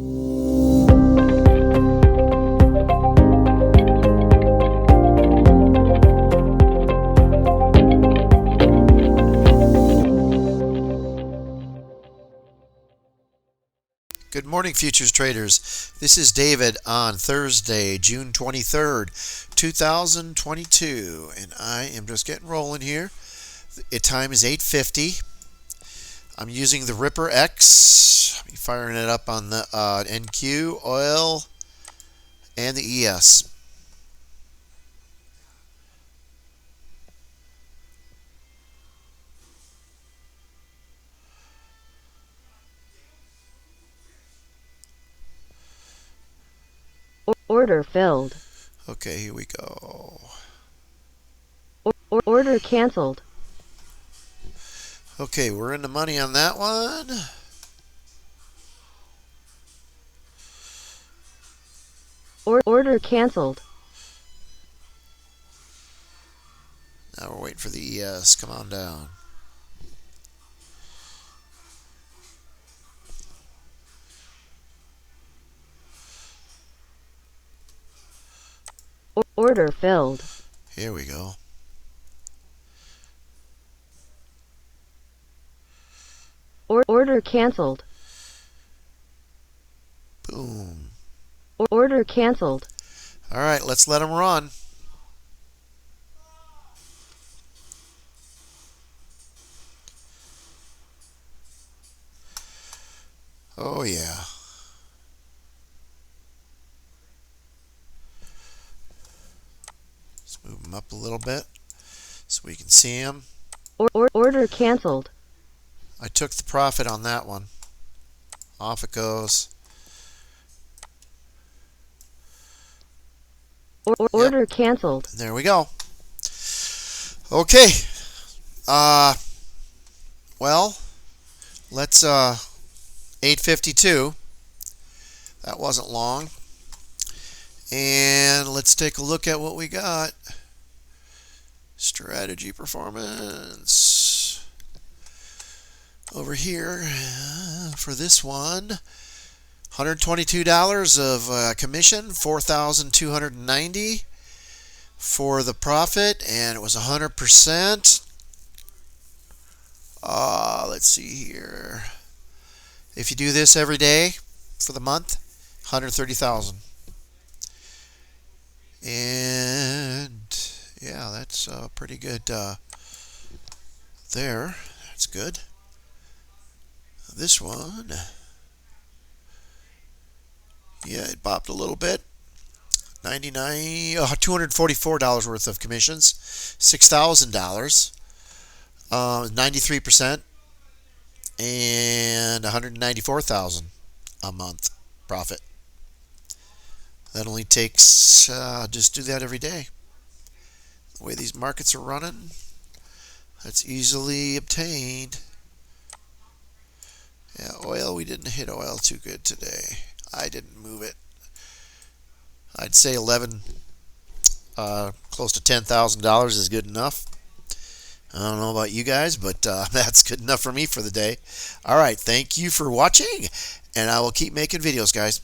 Good morning, futures traders. This is David on Thursday, June 23rd, 2022, and I am just getting rolling here. The time is 8:50. I'm using the Ripper X. I'm firing it up on the NQ, oil, and the ES. Order filled. Okay, here we go. Order canceled. Okay, we're in the money on that one. Order canceled. Now we're waiting for the ES. Come on down. Order filled. Here we go. Order canceled. Boom. Order canceled. All right, let's let them run. Oh, yeah. Let's move them up a little bit so we can see them. Order canceled. I took the profit on that one. Off it goes. Order canceled. There we go. Okay. Well, let's 8:52. That wasn't long. And let's take a look at what we got. Strategy performance. Over here for this one, $122 of commission, $4,290 for the profit, and it was 100%. Let's see here. If you do this every day for the month, 130,000. And yeah, that's pretty good there. That's good. This one, yeah, it bopped a little bit. $244 worth of commissions, $6,000, 93%, and $194,000 a month profit. That only takes just do that every day. The way these markets are running, that's easily obtained. Yeah, oil, we didn't hit oil too good today. I didn't move it. I'd say close to $10,000 is good enough. I don't know about you guys, but that's good enough for me for the day. All right, thank you for watching, and I will keep making videos, guys.